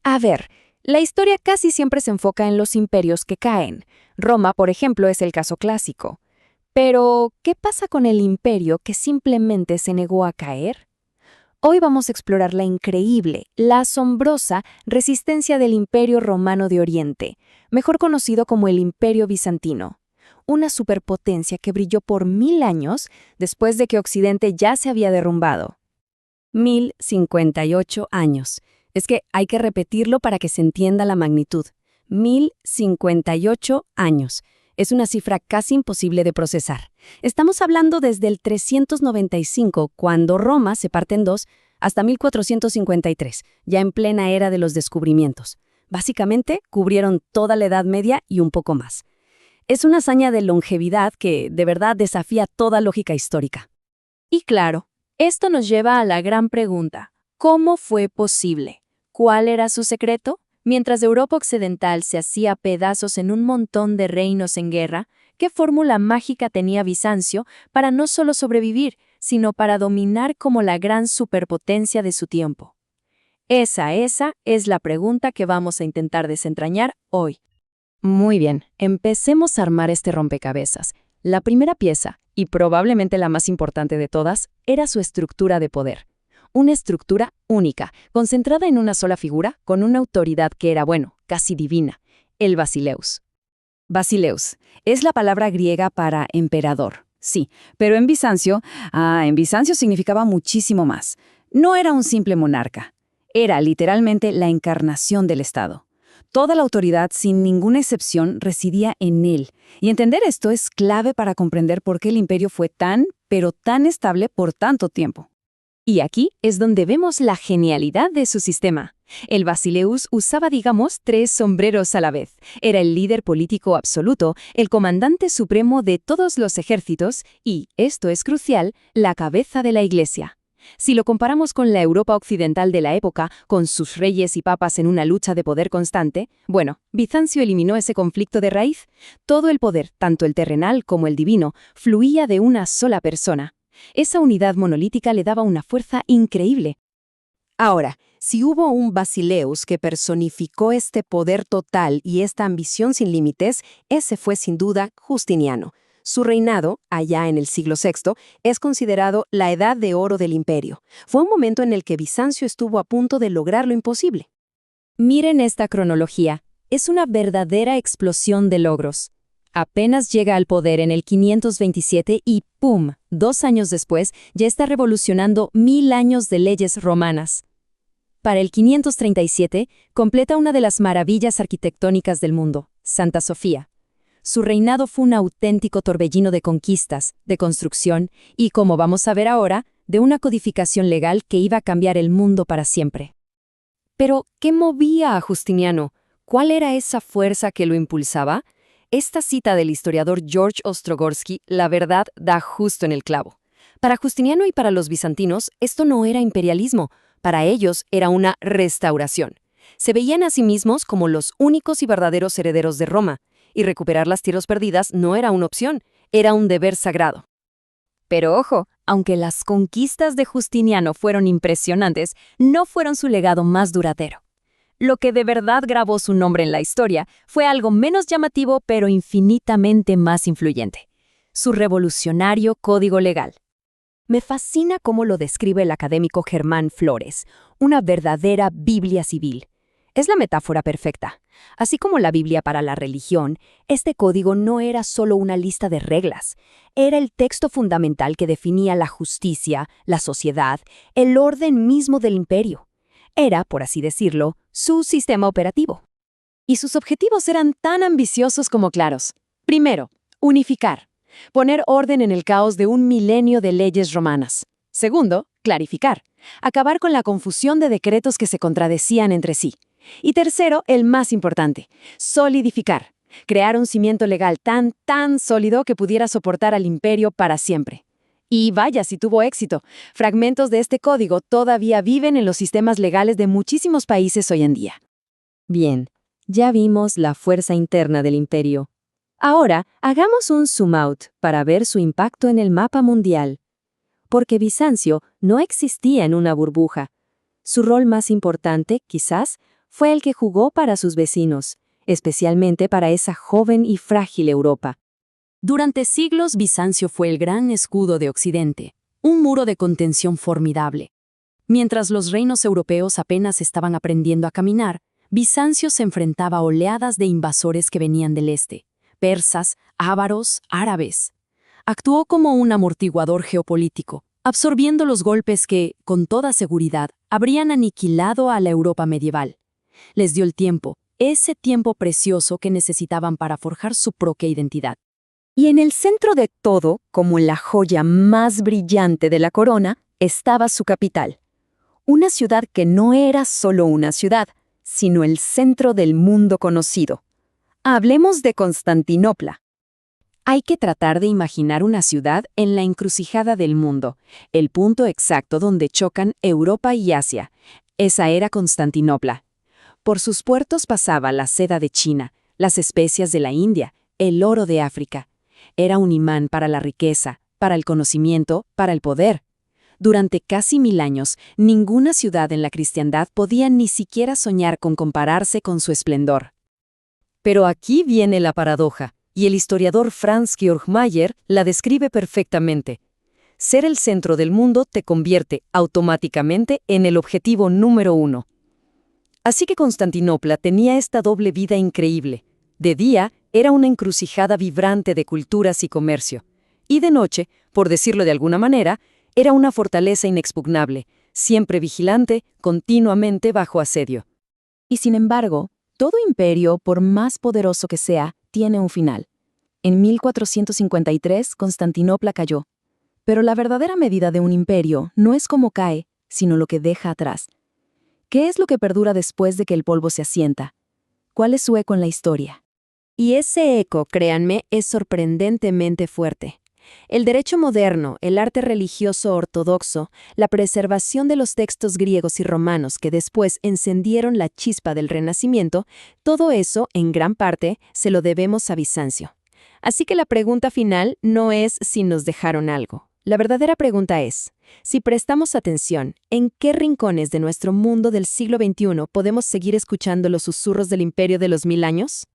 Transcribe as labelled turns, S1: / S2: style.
S1: A ver, la historia casi siempre se enfoca en los imperios que caen. Roma, por ejemplo, es el caso clásico. Pero, ¿qué pasa con el imperio que simplemente se negó a caer? Hoy vamos a explorar la increíble, la asombrosa resistencia del Imperio Romano de Oriente, mejor conocido como el Imperio Bizantino. Una superpotencia que brilló por 1000 años después de que Occidente ya se había derrumbado.
S2: 1058 años. Es que hay que repetirlo para que se entienda la magnitud. 1058 años. Es una cifra casi imposible de procesar. Estamos hablando desde el 395, cuando Roma se parte en dos, hasta 1453, ya en plena era de los descubrimientos. Básicamente, cubrieron toda la Edad Media y un poco más. Es una hazaña de longevidad que, de verdad, desafía toda lógica histórica.
S1: Y claro, esto nos lleva a la gran pregunta: ¿cómo fue posible? ¿Cuál era su secreto? Mientras Europa Occidental se hacía pedazos en un montón de reinos en guerra, ¿qué fórmula mágica tenía Bizancio para no solo sobrevivir, sino para dominar como la gran superpotencia de su tiempo? Esa es la pregunta que vamos a intentar desentrañar hoy.
S2: Muy bien, empecemos a armar este rompecabezas. La primera pieza, y probablemente la más importante de todas, era su estructura de poder. Una estructura única, concentrada en una sola figura, con una autoridad que era, casi divina, el Basileus. Basileus es la palabra griega para emperador, sí, pero en Bizancio significaba muchísimo más. No era un simple monarca, era literalmente la encarnación del Estado. Toda la autoridad, sin ninguna excepción, residía en él. Y entender esto es clave para comprender por qué el imperio fue pero tan estable por tanto tiempo.
S1: Y aquí es donde vemos la genialidad de su sistema. El Basileus usaba, tres sombreros a la vez. Era el líder político absoluto, el comandante supremo de todos los ejércitos y, esto es crucial, la cabeza de la Iglesia. Si lo comparamos con la Europa occidental de la época, con sus reyes y papas en una lucha de poder constante, Bizancio eliminó ese conflicto de raíz. Todo el poder, tanto el terrenal como el divino, fluía de una sola persona. Esa unidad monolítica le daba una fuerza increíble.
S2: Ahora, si hubo un Basileus que personificó este poder total y esta ambición sin límites, ese fue sin duda Justiniano. Su reinado, allá en el siglo VI, es considerado la edad de oro del imperio. Fue un momento en el que Bizancio estuvo a punto de lograr lo imposible.
S1: Miren esta cronología. Es una verdadera explosión de logros. Apenas llega al poder en el 527 y ¡pum!, 2 años después ya está revolucionando 1000 años de leyes romanas. Para el 537 completa una de las maravillas arquitectónicas del mundo, Santa Sofía. Su reinado fue un auténtico torbellino de conquistas, de construcción y, como vamos a ver ahora, de una codificación legal que iba a cambiar el mundo para siempre.
S2: Pero, ¿qué movía a Justiniano? ¿Cuál era esa fuerza que lo impulsaba? Esta cita del historiador George Ostrogorsky, la verdad, da justo en el clavo. Para Justiniano y para los bizantinos, esto no era imperialismo, para ellos era una restauración. Se veían a sí mismos como los únicos y verdaderos herederos de Roma, y recuperar las tierras perdidas no era una opción, era un deber sagrado.
S1: Pero ojo, aunque las conquistas de Justiniano fueron impresionantes, no fueron su legado más duradero. Lo que de verdad grabó su nombre en la historia fue algo menos llamativo pero infinitamente más influyente: su revolucionario código legal. Me fascina cómo lo describe el académico Germán Flores, una verdadera Biblia civil. Es la metáfora perfecta. Así como la Biblia para la religión, este código no era solo una lista de reglas, era el texto fundamental que definía la justicia, la sociedad, el orden mismo del imperio. Era, por así decirlo, su sistema operativo. Y sus objetivos eran tan ambiciosos como claros. Primero, unificar. Poner orden en el caos de un milenio de leyes romanas. Segundo, clarificar. Acabar con la confusión de decretos que se contradecían entre sí. Y tercero, el más importante, solidificar. Crear un cimiento legal tan sólido que pudiera soportar al imperio para siempre. Y vaya si tuvo éxito. Fragmentos de este código todavía viven en los sistemas legales de muchísimos países hoy en día. Bien, ya vimos la fuerza interna del imperio. Ahora, hagamos un zoom out para ver su impacto en el mapa mundial. Porque Bizancio no existía en una burbuja. Su rol más importante, quizás,
S2: fue el que jugó para sus vecinos, especialmente para esa joven y frágil Europa. Durante siglos, Bizancio fue el gran escudo de Occidente, un muro de contención formidable. Mientras los reinos europeos apenas estaban aprendiendo a caminar, Bizancio se enfrentaba a oleadas de invasores que venían del este, persas, ávaros, árabes. Actuó como un amortiguador geopolítico, absorbiendo los golpes que, con toda seguridad, habrían aniquilado a la Europa medieval. Les dio el tiempo, ese tiempo precioso que necesitaban para forjar su propia identidad. Y en el centro de todo, como la joya más brillante de la corona, estaba su capital. Una ciudad que no era solo una ciudad, sino el centro del mundo conocido. Hablemos de Constantinopla. Hay que tratar de imaginar una ciudad en la encrucijada del mundo, el punto exacto donde chocan Europa y Asia. Esa era Constantinopla. Por sus puertos pasaba la seda de China, las especias de la India, el oro de África. Era un imán para la riqueza, para el conocimiento, para el poder. Durante casi 1000 años, ninguna ciudad en la cristiandad podía ni siquiera soñar con compararse con su esplendor. Pero aquí viene la paradoja, y el historiador Franz Georg Mayer la describe perfectamente. Ser el centro del mundo te convierte automáticamente en el objetivo número 1. Así que Constantinopla tenía esta doble vida increíble. De día, era una encrucijada vibrante de culturas y comercio. Y de noche, por decirlo de alguna manera, era una fortaleza inexpugnable, siempre vigilante, continuamente bajo asedio. Y sin embargo, todo imperio, por más poderoso que sea, tiene un final. En 1453, Constantinopla cayó. Pero la verdadera medida de un imperio no es cómo cae, sino lo que deja atrás. ¿Qué es lo que perdura después de que el polvo se asienta? ¿Cuál es su eco en la historia? Y ese eco, créanme, es sorprendentemente fuerte. El derecho moderno, el arte religioso ortodoxo, la preservación de los textos griegos y romanos que después encendieron la chispa del Renacimiento, todo eso, en gran parte, se lo debemos a Bizancio. Así que la pregunta final no es si nos dejaron algo. La verdadera pregunta es, si prestamos atención, ¿en qué rincones de nuestro mundo del siglo XXI podemos seguir escuchando los susurros del imperio de los 1000 años?